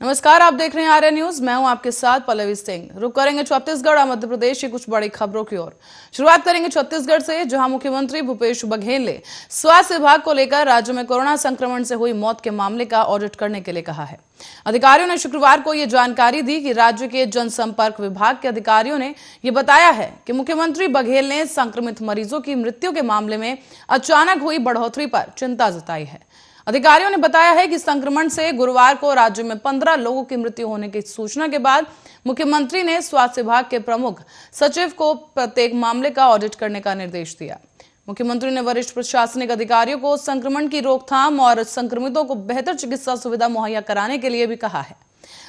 नमस्कार, आप देख रहे हैं आर्य न्यूज। मैं हूं आपके साथ पल्लवी सिंह। रुक करेंगे छत्तीसगढ़ और मध्य प्रदेश की कुछ बड़ी खबरों की ओर। शुरुआत करेंगे छत्तीसगढ़ से, जहां मुख्यमंत्री भूपेश बघेल ने स्वास्थ्य विभाग को लेकर राज्य में कोरोना संक्रमण से हुई मौत के मामले का ऑडिट करने के लिए कहा है। अधिकारियों ने शुक्रवार को यह जानकारी दी कि राज्य के जनसंपर्क विभाग के अधिकारियों ने यह बताया है कि मुख्यमंत्री बघेल ने संक्रमित मरीजों की मृत्यु के मामले में अचानक हुई बढ़ोतरी पर चिंता जताई है। अधिकारियों ने बताया है कि संक्रमण से गुरुवार को राज्य में 15 लोगों की मृत्यु होने की सूचना के बाद मुख्यमंत्री ने स्वास्थ्य विभाग के प्रमुख सचिव को प्रत्येक मामले का ऑडिट करने का निर्देश दिया। मुख्यमंत्री ने वरिष्ठ प्रशासनिक अधिकारियों को संक्रमण की रोकथाम और संक्रमितों को बेहतर चिकित्सा सुविधा मुहैया कराने के लिए भी कहा है।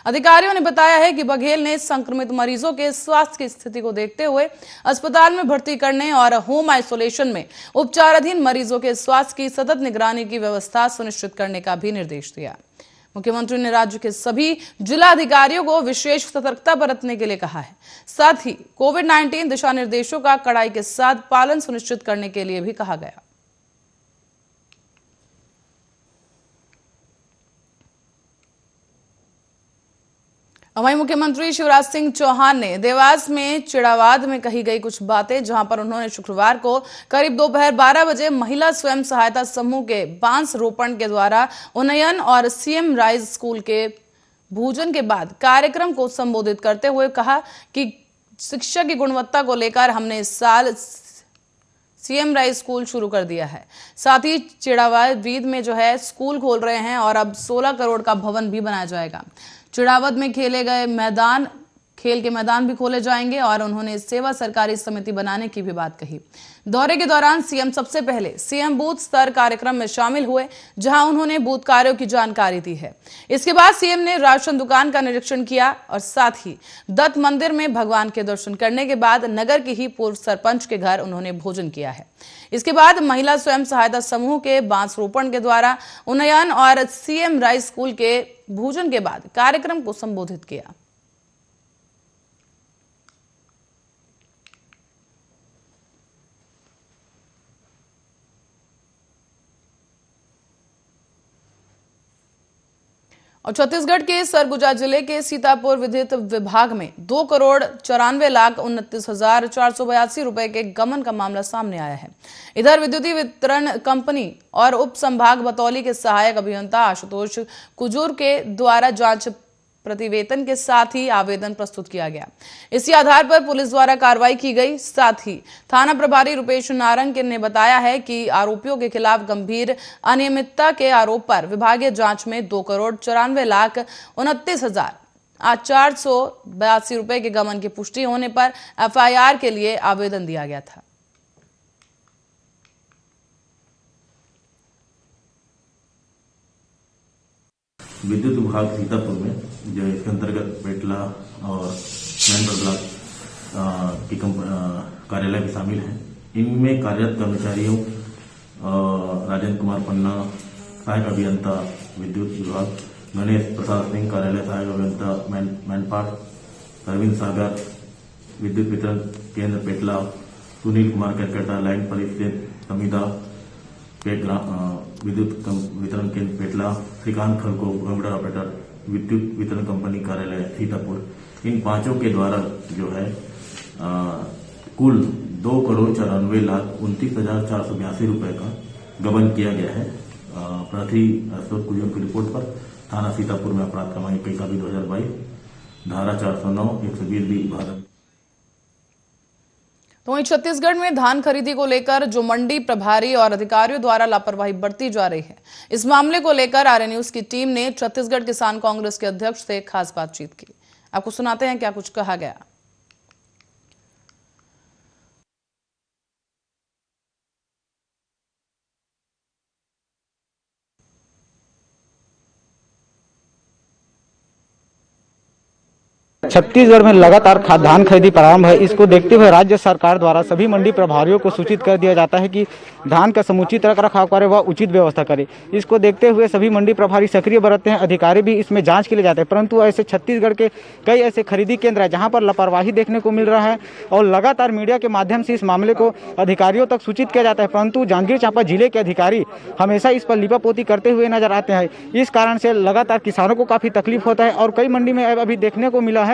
अधिकारियों ने बताया है कि बघेल ने संक्रमित मरीजों के स्वास्थ्य की स्थिति को देखते हुए अस्पताल में भर्ती करने और होम आइसोलेशन में उपचाराधीन मरीजों के स्वास्थ्य की सतत निगरानी की व्यवस्था सुनिश्चित करने का भी निर्देश दिया। मुख्यमंत्री ने राज्य के सभी जिला अधिकारियों को विशेष सतर्कता बरतने के लिए कहा है। साथ ही कोविड-19 दिशा निर्देशों का कड़ाई के साथ पालन सुनिश्चित करने के लिए भी कहा गया। वहीं मुख्यमंत्री शिवराज सिंह चौहान ने देवास में चिड़ावाद में कही गई कुछ बातें, जहां पर उन्होंने शुक्रवार को करीब दोपहर 12 बजे महिला स्वयं सहायता समूह के बांस रोपण के द्वारा उन्नयन और सीएम राइज स्कूल के भोजन के बाद कार्यक्रम को संबोधित करते हुए कहा कि शिक्षा की गुणवत्ता को लेकर हमने इस साल सीएम राइज स्कूल शुरू कर दिया है। साथ ही चिड़ावाद में जो है स्कूल खोल रहे हैं और अब 16 करोड़ का भवन भी बनाया जाएगा। चिड़ावत में खेल के मैदान भी खोले जाएंगे और उन्होंने सेवा सरकारी समिति बनाने की भी बात कही। दौरे के दौरान सीएम सबसे पहले सीएम बूथ स्तर कार्यक्रम में शामिल हुए, जहां उन्होंने बूथ कार्यों की जानकारी दी है। इसके बाद सीएम ने राशन दुकान का निरीक्षण किया और साथ ही दत्त मंदिर में भगवान के दर्शन करने के बाद नगर के ही पूर्व सरपंच के घर उन्होंने भोजन किया है। इसके बाद महिला स्वयं सहायता समूह के बांस रोपण के द्वारा उन्नयन और सीएम राइज स्कूल के भोजन के बाद कार्यक्रम को संबोधित किया। और छत्तीसगढ़ के सरगुजा जिले के सीतापुर विद्युत विभाग में 2,94,29,482 रुपए के गबन का मामला सामने आया है। इधर विद्युतीय वितरण कंपनी और उप संभाग बतौली के सहायक अभियंता आशुतोष कुजूर के द्वारा जांच प्रतिवेदन के साथ ही आवेदन प्रस्तुत किया गया। इसी आधार पर पुलिस द्वारा कार्रवाई की गई। साथ ही थाना प्रभारी रुपेश नारंग ने बताया है कि आरोपियों के खिलाफ गंभीर अनियमितता के आरोप पर विभागीय जांच में 2,94,29,482 रुपए के गबन की पुष्टि होने पर एफआईआर के लिए आवेदन दिया गया था। विद्युत विभाग सीतापुर में जो इसके अंतर्गत पेटला और मैनपुर ब्लॉक की कार्यालय भी शामिल हैं। इनमें कार्यरत कर्मचारियों राजेंद्र कुमार पन्ना सहायक अभियंता विद्युत विभाग, गणेश प्रसाद सिंह कार्यालय सहायक अभियंता मैनपाट, अरविंद सागर विद्युत वितरण केंद्र पेटला, सुनील कुमार करकटा लाइन परिस्थित समिधा विद्युत वितरण केंद्र पेटला, श्रीकांत खलको कंप्यूटर ऑपरेटर विद्युत वितरण कंपनी कार्यालय सीतापुर, इन पांचों के द्वारा जो है कुल 2,94,29,482 रुपए का गबन किया गया है। प्रार्थी अशोक कुजूर की रिपोर्ट पर थाना सीतापुर में अपराध क्रमांक 21/2022 धारा 409 120 बी भारत। तो वहीं छत्तीसगढ़ में धान खरीदी को लेकर जो मंडी प्रभारी और अधिकारियों द्वारा लापरवाही बरती जा रही है, इस मामले को लेकर आर्य न्यूज की टीम ने छत्तीसगढ़ किसान कांग्रेस के अध्यक्ष से खास बातचीत की। आपको सुनाते हैं क्या कुछ कहा गया। छत्तीसगढ़ में लगातार धान खरीदी प्रारंभ है। इसको देखते हुए राज्य सरकार द्वारा सभी मंडी प्रभारियों को सूचित कर दिया जाता है कि धान का समुचित रख रखाव करे व उचित व्यवस्था करे। इसको देखते हुए सभी मंडी प्रभारी सक्रिय बरतते हैं, अधिकारी भी इसमें जांच के लिए जाते हैं। परंतु ऐसे छत्तीसगढ़ के कई ऐसे खरीदी केंद्र हैं जहां पर लापरवाही देखने को मिल रहा है और लगातार मीडिया के माध्यम से इस मामले को अधिकारियों तक सूचित किया जाता है, परंतु जांजगीर चांपा जिले के अधिकारी हमेशा इस पर लिपापोती करते हुए नजर आते हैं। इस कारण से लगातार किसानों को काफ़ी तकलीफ होता है और कई मंडी में अभी देखने को मिला है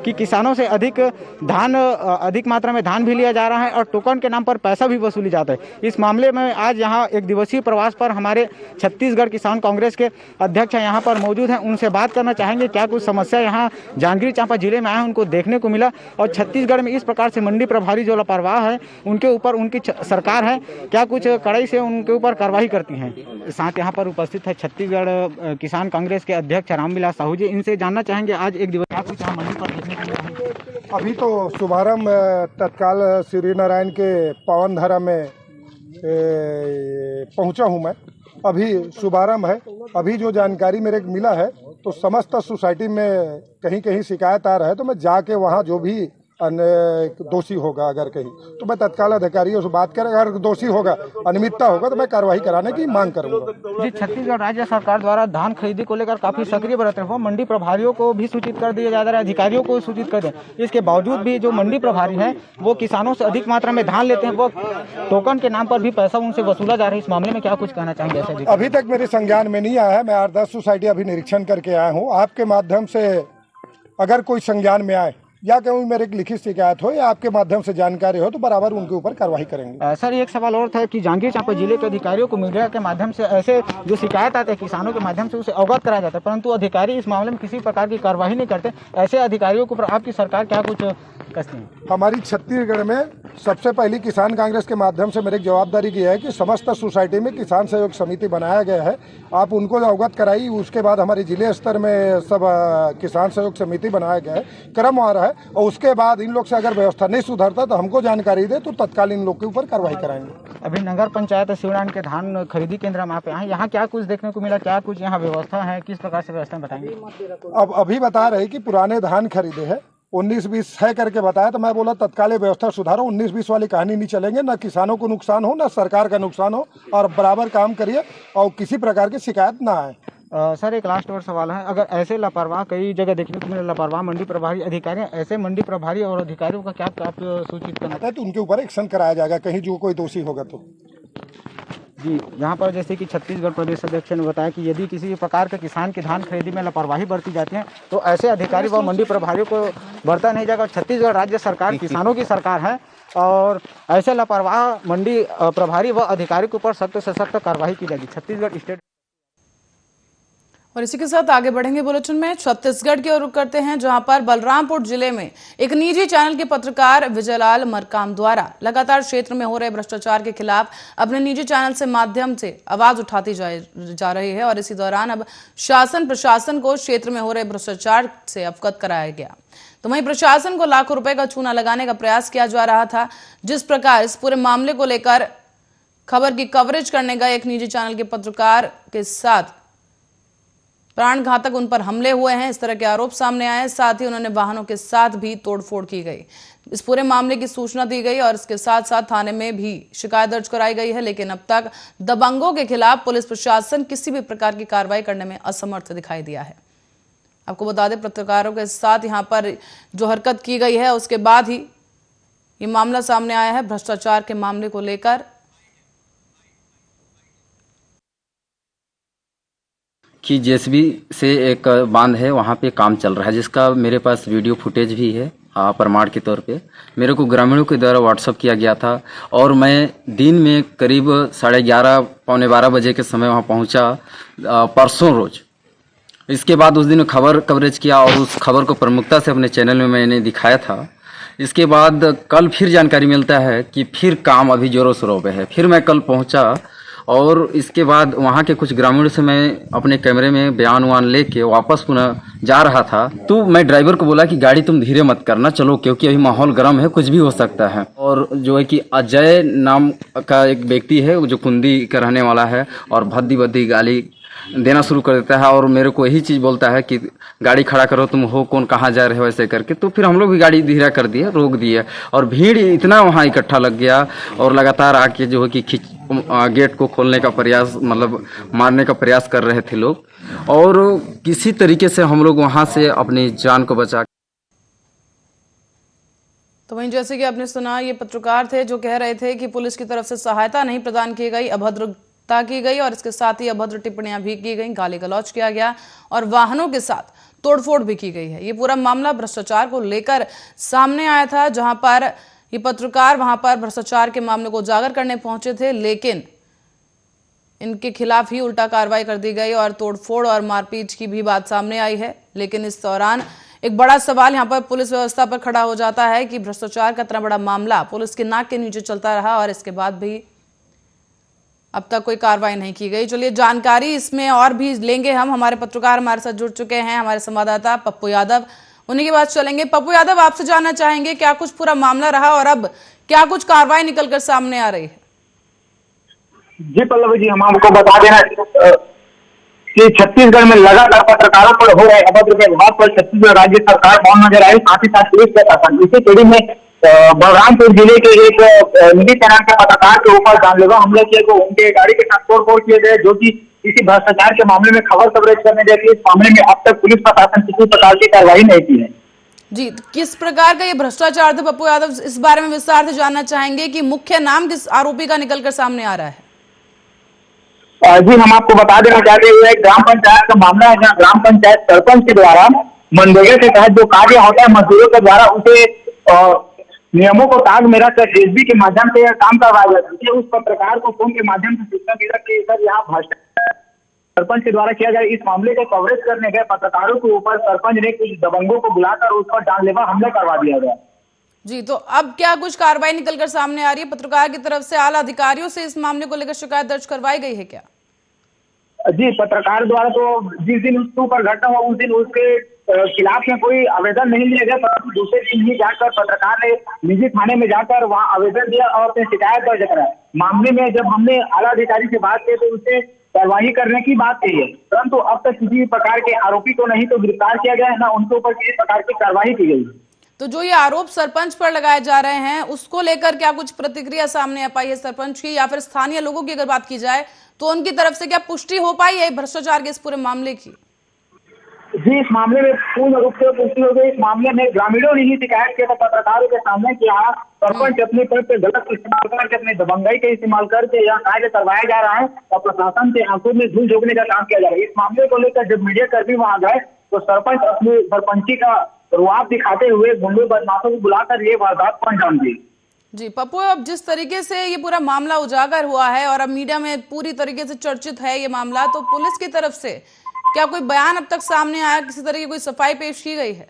कि किसानों से अधिक मात्रा में धान भी लिया जा रहा है और टोकन के नाम पर पैसा भी वसूली जाता है। इस मामले में आज यहाँ एक दिवसीय प्रवास पर हमारे छत्तीसगढ़ किसान कांग्रेस के अध्यक्ष यहाँ पर मौजूद हैं। उनसे बात करना चाहेंगे क्या कुछ समस्या यहाँ जांजगीर चांपा जिले में आए उनको देखने को मिला और छत्तीसगढ़ में इस प्रकार से मंडी प्रभारी जो लापरवाह है उनके ऊपर उनकी सरकार है क्या कुछ कड़ाई से उनके ऊपर कार्रवाई करती है। साथ यहाँ पर उपस्थित है छत्तीसगढ़ किसान कांग्रेस के अध्यक्ष रामविलास साहू जी। इनसे जानना चाहेंगे आज एक दिवस क्या कुछ यहाँ मंडी पर देखने को मिला है। अभी तो शुभारंभ तत्काल श्री नारायण के पावन धारा में पहुंचा हूं मैं। अभी शुभारंभ है। अभी जो जानकारी मेरे को मिला है तो समस्त सोसाइटी में कहीं कहीं शिकायत आ रहा है, तो मैं जाके वहां जो भी दोषी होगा अगर कहीं तो मैं तत्काल अधिकारियों से बात करें। अगर दोषी होगा, अनियमितता होगा तो मैं कार्रवाई कराने की मांग करूंगा। जी, छत्तीसगढ़ राज्य सरकार द्वारा धान खरीदी को लेकर काफी सक्रिय बरत रहे हैं। मंडी प्रभारियों को भी सूचित कर दिया जा रहा है, अधिकारियों को सूचित कर दें। इसके बावजूद भी जो मंडी प्रभारी हैं वो किसानों से अधिक मात्रा में धान लेते हैं, वो टोकन के नाम पर भी पैसा उनसे वसूला जा रहा है। इस मामले में क्या कुछ कहना चाहेंगे? ऐसे अभी तक मेरे संज्ञान में नहीं आया है। मैं 8-10 सोसाइटी अभी निरीक्षण करके आया हूँ। आपके माध्यम से अगर कोई संज्ञान में आए या कहीं मेरे लिखित शिकायत हो या आपके माध्यम से जानकारी हो तो बराबर उनके ऊपर कार्रवाई करेंगे। सर, एक सवाल और था कि जांजगीर चांपा जिले के अधिकारियों को मीडिया के माध्यम से ऐसे जो शिकायत आते हैं किसानों के माध्यम से उसे अवगत कराया जाता है, परंतु अधिकारी इस मामले में किसी प्रकार की कार्रवाई नहीं करते। ऐसे अधिकारियों के ऊपर आपकी सरकार क्या कुछ कसती है? हमारी छत्तीसगढ़ में सबसे पहली किसान कांग्रेस के माध्यम से मेरी जवाबदारी की है कि समस्त सोसाइटी में किसान सहयोग समिति बनाया गया है। आप उनको अवगत कराई। उसके बाद हमारे जिले स्तर में सब किसान सहयोग समिति बनाया गया है, क्रम आ रहा है और उसके बाद इन लोग से अगर व्यवस्था नहीं सुधरता तो हमको जानकारी दे तो तत्काल इन लोग के ऊपर कार्रवाई कराएंगे। अभी नगर पंचायत शिवरान के धान खरीदी केंद्र में आप यहाँ यहाँ क्या कुछ देखने को मिला? क्या कुछ यहाँ व्यवस्था है? किस प्रकार से व्यवस्था बताएंगे? अब अभी बता रहे कि पुराने धान खरीदे हैं 19-20 है करके बताया, तो मैं बोला तत्काल व्यवस्था सुधारो। 19-20 वाली कहानी नहीं चलेंगे। न किसानों को नुकसान हो न सरकार का नुकसान हो और बराबर काम करिए और किसी प्रकार की शिकायत ना आए। सर, एक लास्ट और सवाल है। अगर ऐसे लापरवाह कई जगह देखने को मिले लापरवाह मंडी प्रभारी अधिकारी, ऐसे मंडी प्रभारी और अधिकारियों का क्या आप सूचित करना है तो उनके ऊपर एक्शन कराया जाएगा कहीं जो कोई दोषी होगा तो। जी, यहाँ पर जैसे कि छत्तीसगढ़ प्रदेश अध्यक्ष ने बताया कि यदि किसी प्रकार के किसान की धान खरीदी में लापरवाही बरती जाती है तो ऐसे अधिकारी व मंडी प्रभारियों को बरता नहीं जाएगा। छत्तीसगढ़ राज्य सरकार किसानों की सरकार है और ऐसे लापरवाह मंडी प्रभारी व अधिकारी के ऊपर सख्त से सख्त कार्रवाई की जाएगी। छत्तीसगढ़ स्टेट। और इसी के साथ आगे बढ़ेंगे बुलेटिन में। छत्तीसगढ़ की ओर रुख करते हैं, जहां पर बलरामपुर जिले में एक निजी चैनल के पत्रकार विजयलाल मरकाम द्वारा लगातार क्षेत्र में हो रहे भ्रष्टाचार के खिलाफ अपने निजी चैनल से माध्यम से आवाज उठाती जा रही है और इसी दौरान अब शासन प्रशासन को क्षेत्र में हो रहे भ्रष्टाचार से अवगत कराया गया। तो वहीं प्रशासन को लाखों रुपए का चूना लगाने का प्रयास किया जा रहा था। जिस प्रकार इस पूरे मामले को लेकर खबर की कवरेज करने गए एक निजी चैनल के पत्रकार के साथ प्राण घातक उन पर हमले हुए हैं, इस तरह के आरोप सामने आए। साथ ही उन्होंने वाहनों के साथ भी तोड़फोड़ की गई। इस पूरे मामले की सूचना दी गई और इसके साथ साथ थाने में भी शिकायत दर्ज कराई गई है, लेकिन अब तक दबंगों के खिलाफ पुलिस प्रशासन किसी भी प्रकार की कार्रवाई करने में असमर्थ दिखाई दिया है। आपको बता दें, पत्रकारों के साथ यहाँ पर जो हरकत की गई है उसके बाद ही ये मामला सामने आया है भ्रष्टाचार के मामले को लेकर। कि जेसीबी से एक बांध है वहाँ पे काम चल रहा है, जिसका मेरे पास वीडियो फुटेज भी है प्रमाण के तौर पे। मेरे को ग्रामीणों के द्वारा व्हाट्सअप किया गया था और मैं दिन में करीब 11:30 पौने 12 बजे के समय वहाँ पहुँचा परसों रोज। इसके बाद उस दिन खबर कवरेज किया और उस खबर को प्रमुखता से अपने चैनल में मैंने दिखाया था। इसके बाद कल फिर जानकारी मिलता है कि फिर काम अभी जोरों शोरों पे है। फिर मैं कल पहुँचा और इसके बाद वहाँ के कुछ ग्रामीणों से मैं अपने कैमरे में बयान वान लेके वापस पुनः जा रहा था, तो मैं ड्राइवर को बोला कि गाड़ी तुम धीरे मत करना, चलो, क्योंकि अभी माहौल गर्म है, कुछ भी हो सकता है। और जो है कि अजय नाम का एक व्यक्ति है जो कुंदी का रहने वाला है और भद्दी गाली देना शुरू कर देता है और मेरे को यही चीज़ बोलता है कि गाड़ी खड़ा करो, तुम हो कौन, कहाँ जा रहे हो, ऐसे करके। तो फिर हम लोग भी गाड़ी धीरा कर दिया, रोक दिया और भीड़ इतना वहाँ इकट्ठा लग गया और लगातार आके जो है कि गेट को खोलने का प्रयास, मतलब मारने का प्रयास कर रहे थे लोग। और किसी तरीके से हम लोग वहाँ से अपनी जान को बचा। तो वहीं जैसे कि आपने सुना, ये पत्रकार थे जो कह रहे थे कि पुलिस की तरफ से सहायता नहीं प्रदान की गई, अभद्रता की गई और इसके साथ ही अभद्र टिप्पणियां भी की गई, गाली गलौज किया गया और वाहनों के साथ तोड़फोड़ भी की गई है। ये पूरा मामला भ्रष्टाचार को लेकर सामने आया था, जहां पर ये पत्रकार वहां पर भ्रष्टाचार के मामले को उजागर करने पहुंचे थे, लेकिन इनके खिलाफ ही उल्टा कार्रवाई कर दी गई और तोड़फोड़ और मारपीट की भी बात सामने आई है। लेकिन इस दौरान एक बड़ा सवाल यहां पर पुलिस व्यवस्था पर खड़ा हो जाता है कि भ्रष्टाचार का इतना बड़ा मामला पुलिस के नाक के नीचे चलता रहा और इसके बाद भी अब तक कोई कार्रवाई नहीं की गई। चलिए जानकारी इसमें और भी लेंगे हम, हमारे पत्रकार हमारे साथ जुड़ चुके हैं, हमारे संवाददाता पप्पू यादव, उन्हीं के बाद चलेंगे। पप्पू यादव, आपसे जानना चाहेंगे क्या कुछ पूरा मामला रहा और अब क्या कुछ कार्रवाई निकलकर सामने आ रही है? जी पल्लवी जी, हम आपको बता देना कि छत्तीसगढ़ में लगातार पत्रकारों पर हो रहे अभद्र व्यवहार पर छत्तीसगढ़ राज्य सरकार मौन नजर आई, साथ ही साथ पुलिस प्रशासन। इसी कड़ी में बलरामपुर जिले के एक निजी चैनल के पत्रकार के ऊपर जानलेवा हमले किए गए, उनके गाड़ी के साथ तोड़फोड़ किए गए, जो कि इसी भ्रष्टाचार के मामले में खबर कवरेज करने गए थे। इस मामले में अब तक पुलिस प्रशासन किसी प्रकार की कार्रवाई नहीं की है। जी, किस प्रकार का ये भ्रष्टाचार था पप्पू यादव, इस बारे में विस्तार से जानना चाहेंगे कि मुख्य नाम किस आरोपी का निकलकर सामने आ रहा है? जी, हम आपको बता देना चाहते हैं, ग्राम पंचायत का मामला है, जहाँ ग्राम पंचायत सरपंच के द्वारा मनरेगा के तहत जो कार्य होता है मजदूरों के द्वारा उसे नियमों को ताक मेरा कर जेसीबी के माध्यम से काम करवाया जाता है। उस पत्रकार को फोन के माध्यम से सूचना मिला कि सर यहाँ भ्रष्टाचार सरपंच के द्वारा किया गया। इस मामले का कवरेज करने गए पत्रकारों के ऊपर सरपंच ने कुछ दबंगों को बुलाकर उस पर जानलेवा हमला करवा दिया गया। जी, तो अब क्या कुछ कार्रवाई निकलकर सामने आ रही है? पत्रकार की तरफ से आला अधिकारियों से इस मामले को लेकर शिकायत दर्ज करवाई गई है क्या? जी, पत्रकार द्वारा तो जिस दिन उसके ऊपर घटना हुआ उस दिन उसके खिलाफ में कोई आवेदन नहीं लिया गया, परंतु दूसरे दिन ही जाकर पत्रकार ने निजी थाने में जाकर वहां आवेदन दिया और अपनी शिकायत दर्ज कराया। मामले में जब हमने आला अधिकारी से बात की तो उसे कार्रवाई करने की बात कही है, परंतु अब तक किसी प्रकार के आरोपी को नहीं तो गिरफ्तार किया गया है, न उनके ऊपर किसी प्रकार की कार्रवाई की गई। तो जो ये आरोप सरपंच पर लगाए जा रहे हैं उसको लेकर क्या कुछ प्रतिक्रिया सामने आ पाई है सरपंच की, या फिर स्थानीय लोगों की अगर बात की जाए तो उनकी तरफ से क्या पुष्टि हो पाई है भ्रष्टाचार के इस पूरे मामले की? जी, इस मामले में पूर्ण रूप से पुष्टि हो गई। इस मामले में ग्रामीणों ने ही शिकायत किया था पत्रकारों के सामने कि यहाँ सरपंच अपने पद पे गलत इस्तेमाल करके, अपने दबंगाई का इस्तेमाल करके यहाँ कार्य करवाया जा रहा है और प्रशासन के आंखों में धूल झोंकने का काम किया जा रहा है। इस मामले को लेकर जब मीडिया कर्मी वहां गए तो सरपंच अपनी सरपंची का रुआब दिखाते हुए गुंडे बदमाशों को बुलाकर ये वारदात को अंजाम दी। जी पप्पू, अब जिस तरीके से ये पूरा मामला उजागर हुआ है और अब मीडिया में पूरी तरीके से चर्चित है ये मामला, तो पुलिस की तरफ से क्या कोई बयान अब तक सामने आया, किसी तरह की कोई सफाई पेश की गई है?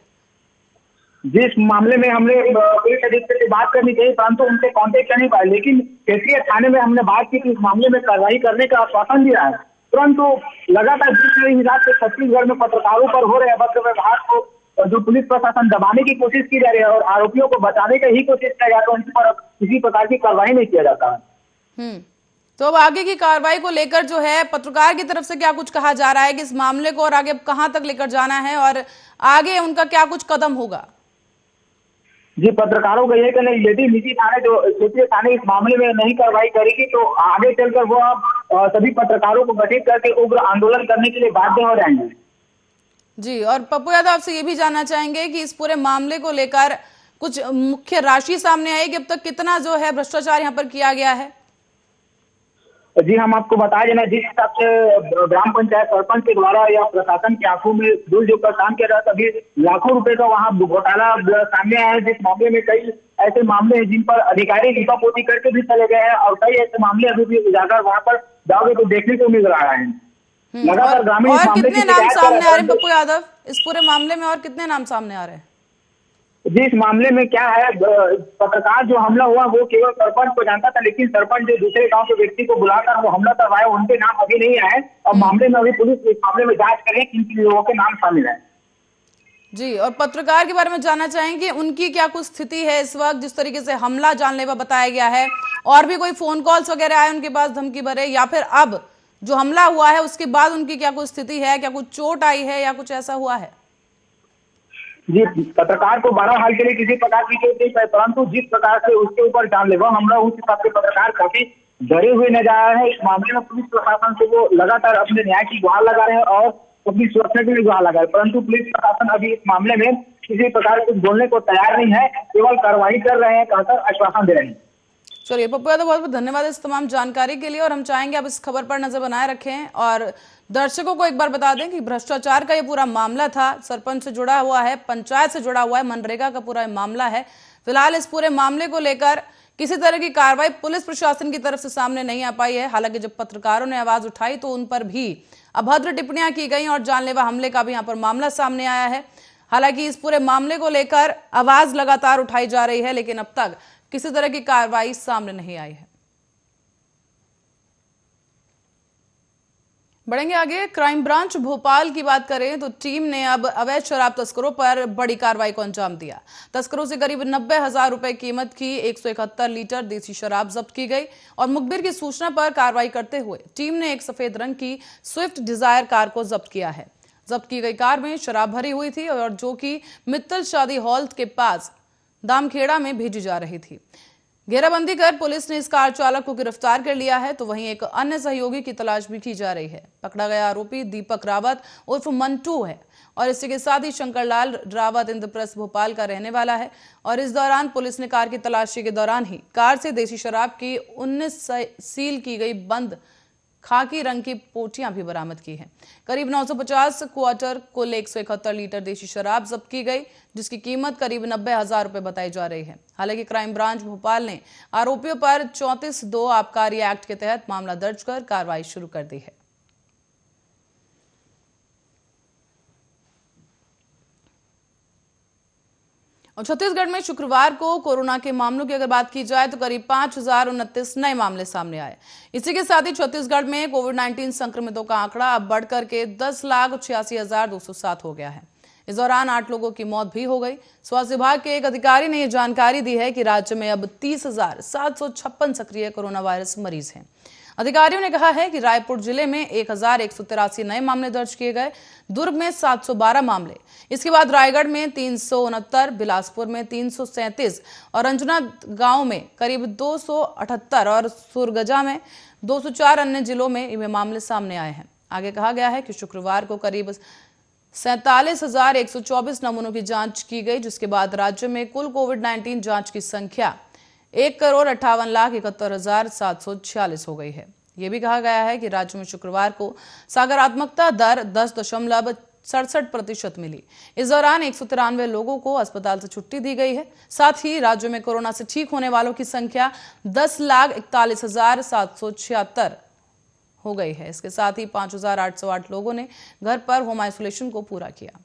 जिस मामले में हमने पुलिस अधीक्षक से बात करनी चाहिए परंतु उनसे कांटेक्ट कर नहीं पाए, लेकिन क्षेत्रीय थाने में हमने बात की कि इस मामले में कार्रवाई करने का आश्वासन दिया है, परंतु लगातार जिस हिसाब से छत्तीसगढ़ में पत्रकारों पर हो रहे अभद्र व्यवहार को जो पुलिस प्रशासन दबाने की कोशिश की जा रही है और आरोपियों को बचाने की ही कोशिश किया जाता है, उनके पर किसी प्रकार की कार्रवाई नहीं किया जाता है। तो अब आगे की कार्रवाई को लेकर जो है पत्रकार की तरफ से क्या कुछ कहा जा रहा है कि इस मामले को और आगे कहां तक लेकर जाना है और आगे उनका क्या कुछ कदम होगा? जी, पत्रकारों का यह कहना है यदि निजी थाने जो क्षेत्रीय थाने इस मामले में नहीं कार्रवाई करेगी तो आगे चलकर वो सभी पत्रकारों को गठित करके उग्र आंदोलन करने के लिए बाध्य हो जाएंगे। जी, और पप्पू यादव आपसे ये भी जानना चाहेंगे कि इस पूरे मामले को लेकर कुछ मुख्य राशि सामने आई कि अब तक कितना जो है भ्रष्टाचार यहाँ पर किया गया है? जी, हम आपको बता देना जिस हिसाब से ग्राम पंचायत सरपंच के द्वारा या प्रशासन की आंखों में धूल झोंककर काम किया रहा, तभी लाखों रुपए का वहाँ घोटाला सामने आया है। जिस मामले में कई ऐसे मामले हैं जिन पर अधिकारी लिपापोती करके भी चले गए हैं और कई ऐसे मामले अभी भी उजागर वहाँ पर जाओगे तो देखने को मिल रहा है। लगातार ग्रामीण और कितने नाम सामने आ रहे हैं पप्पू यादव इस पूरे मामले में, और कितने नाम सामने आ रहे हैं? जी, इस मामले में क्या है, पत्रकार जो हमला हुआ वो केवल सरपंच को जानता था, लेकिन सरपंच जो दूसरे गांव के व्यक्ति को बुलाकर वो हमला करवाया उनके नाम अभी नहीं आए और मामले में अभी पुलिस इस मामले में जांच करे किन किन लोगों के नाम शामिल है। जी, और पत्रकार के बारे में जानना चाहेंगे उनकी क्या कुछ स्थिति है इस वक्त, जिस तरीके से हमला जानलेवा बताया गया है, और भी कोई फोन कॉल्स वगैरह आए उनके पास धमकी भरे, या फिर अब जो हमला हुआ है उसके बाद उनकी क्या कुछ स्थिति है, क्या कुछ चोट आई है या कुछ ऐसा हुआ है? जी, पत्रकार को बहरहाल के लिए किसी प्रकार की चोट नहीं पाई, परंतु जिस प्रकार से उसके ऊपर जानलेवा हमला उस हिसाब से पत्रकार काफी डरे हुए नजर आ रहे हैं। इस मामले में पुलिस प्रशासन से वो लगातार अपने न्याय की गुहार लगा रहे हैं और अपनी सुरक्षा की भी गुहार लगा रहे हैं, परंतु पुलिस प्रशासन अभी इस मामले में किसी प्रकार कुछ बोलने को तैयार नहीं है, केवल कार्रवाई कर रहे हैं कहकर आश्वासन दे रहे हैं। चलिए पप्पू यादव, बहुत बहुत धन्यवाद इस तमाम जानकारी के लिए। और हम चाहेंगे आप इस खबर पर नजर बनाए रखें और दर्शकों को एक बार बता दें कि भ्रष्टाचार का ये पूरा मामला था, सरपंच से जुड़ा हुआ है, पंचायत से जुड़ा हुआ है, मनरेगा का पूरा मामला है। फिलहाल इस पूरे मामले को लेकर किसी तरह की कार्रवाई पुलिस प्रशासन की तरफ से सामने नहीं आ पाई है। हालांकि जब पत्रकारों ने आवाज उठाई तो उन पर भी अभद्र टिप्पणियां की गई और जानलेवा हमले का भी यहाँ पर मामला सामने आया है। हालांकि इस पूरे मामले को लेकर आवाज लगातार उठाई जा रही है, लेकिन अब तक किसी तरह की कार्रवाई सामने नहीं आई है। बढ़ेंगे आगे। क्राइम ब्रांच भोपाल की बात करें तो टीम ने अब अवैध शराब तस्करों पर बड़ी कार्रवाई को अंजाम दिया। तस्करों से करीब 90,000 रुपए कीमत की 171 लीटर देसी शराब जब्त की गई और मुखबिर की सूचना पर कार्रवाई करते हुए टीम ने एक सफेद रंग की स्विफ्ट डिजायर कार को जब्त किया है। जब्त की गई कार में शराब भरी हुई थी और जो कि मित्तल शादी हॉल के पास दामखेड़ा में भेजी जा रही थी। घेराबंदी कर पुलिस ने इस कार चालक को गिरफ्तार कर लिया है, तो वहीं एक अन्य सहयोगी की तलाश भी की जा रही है। पकड़ा गया आरोपी दीपक रावत उर्फ मंटू है और इसी के साथ ही शंकरलाल रावत इंद्रप्रस्थ भोपाल का रहने वाला है। और इस दौरान पुलिस ने कार की तलाशी के दौरान ही कार से देसी शराब की 19 सील की गई बंद खाकी रंग की पोटियां भी बरामद की हैं। करीब 950 क्वार्टर कुल 171 लीटर देशी शराब जब्त की गई, जिसकी कीमत करीब 90,000 रुपए बताई जा रही है। हालांकि क्राइम ब्रांच भोपाल ने आरोपियों पर 34(2) आबकारी एक्ट के तहत मामला दर्ज कर कार्रवाई शुरू कर दी है। और छत्तीसगढ़ में शुक्रवार को कोरोना के मामलों की अगर बात की जाए तो करीब 5,029 नए मामले सामने आए। इसी के साथ ही छत्तीसगढ़ में कोविड-19 संक्रमितों का आंकड़ा अब बढ़कर के 10,86,207 हो गया है। इस दौरान 8 लोगों की मौत भी हो गई। स्वास्थ्य विभाग के एक अधिकारी ने यह जानकारी दी है कि राज्य में अब 30,756 सक्रिय कोरोना वायरस मरीज हैं। अधिकारियों ने कहा है कि रायपुर जिले में 1,183 नए मामले दर्ज किए गए, दुर्ग में 712 मामले, इसके बाद रायगढ़ में 369, बिलासपुर में 337 और अंजना गांव में करीब 278 और सुरगजा में 204 अन्य जिलों में ये मामले सामने आए हैं। आगे कहा गया है कि शुक्रवार को करीब 47,124 नमूनों की जांच की गई, जिसके बाद राज्य में कुल कोविड-19 जांच की संख्या 1,58,71,746 हो गई है। यह भी कहा गया है कि राज्य में शुक्रवार को सकारात्मकता दर 10.67% मिली। इस दौरान 193 लोगों को अस्पताल से छुट्टी दी गई है। साथ ही राज्य में कोरोना से ठीक होने वालों की संख्या 10,41,776 हो गई है। इसके साथ ही 5,808 लोगों ने घर पर होम आइसोलेशन को पूरा किया।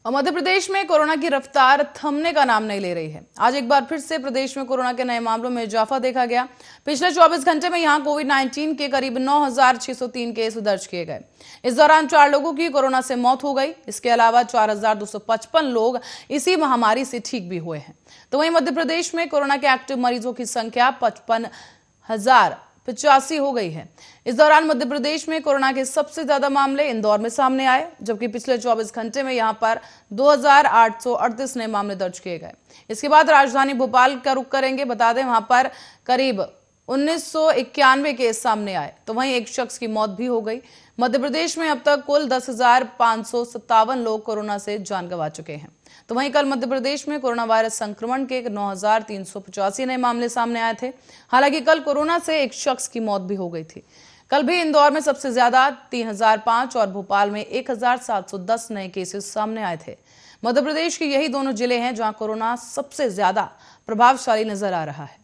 और मध्य प्रदेश में कोरोना की रफ्तार थमने का नाम नहीं ले रही है। आज एक बार फिर से प्रदेश में कोरोना के नए मामलों में इजाफा देखा गया। पिछले 24 घंटे में यहां कोविड-19 के करीब 9,603 केस दर्ज किए गए। इस दौरान 4 लोगों की कोरोना से मौत हो गई। इसके अलावा 4,255 लोग इसी महामारी से ठीक भी हुए हैं। तो वहीं मध्य प्रदेश में कोरोना के एक्टिव मरीजों की संख्या 55,085 हो गई है। इस दौरान मध्य प्रदेश में कोरोना के सबसे ज्यादा मामले इंदौर में सामने आए, जबकि पिछले 24 घंटे में यहां पर 2,838 नए मामले दर्ज किए गए। इसके बाद राजधानी भोपाल का रुख करेंगे। बता दें वहां पर करीब 1,991 केस सामने आए, तो वहीं एक शख्स की मौत भी हो गई। मध्य प्रदेश में अब तक कुल 10,557 लोग कोरोना से जान गंवा चुके हैं। तो वहीं कल मध्य प्रदेश में कोरोना वायरस संक्रमण के 9,385 नए मामले सामने आए थे। हालांकि कल कोरोना से एक शख्स की मौत भी हो गई थी। कल भी इंदौर में सबसे ज्यादा 3,005 और भोपाल में 1,710 नए केसेस सामने आए थे। मध्य प्रदेश के यही दोनों जिले हैं जहां कोरोना सबसे ज्यादा प्रभावशाली नजर आ रहा है।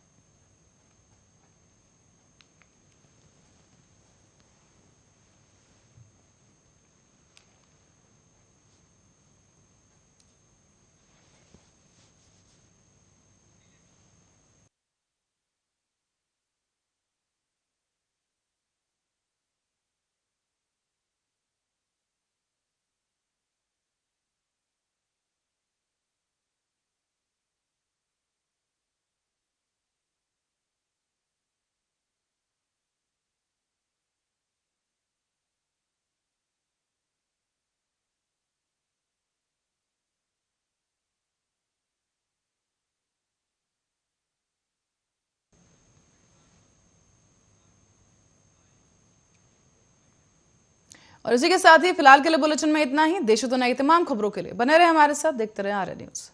और इसी के साथ ही फिलहाल के लिए बुलेटिन में इतना ही। देश और दुनिया की तमाम खबरों के लिए बने रहे हमारे साथ, देखते रहे आर्य न्यूज।